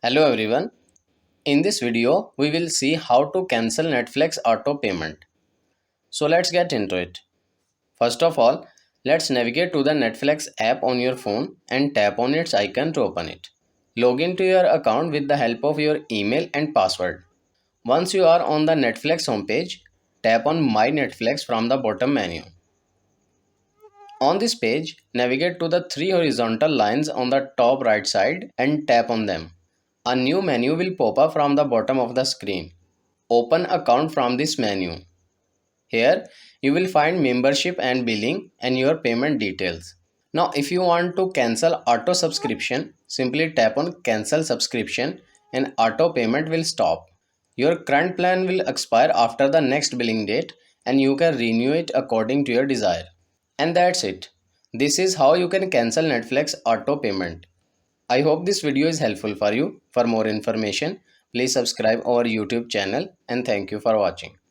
Hello everyone. In this video, we will see how to cancel Netflix auto payment. So let's get into it. First of all, let's navigate to the Netflix app on your phone and tap on its icon to open it. Log into your account with the help of your email and password. Once you are on the Netflix homepage, tap on My Netflix from the bottom menu. On this page, navigate to the three horizontal lines on the top right side and tap on them. A new menu will pop up from the bottom of the screen. Open account from this menu. Here, you will find membership and billing and your payment details. Now, if you want to cancel auto subscription, simply tap on cancel subscription and auto payment will stop. Your current plan will expire after the next billing date and you can renew it according to your desire. And that's it. This is how you can cancel Netflix auto payment. I hope this video is helpful for you. For more information, please subscribe our YouTube channel and thank you for watching.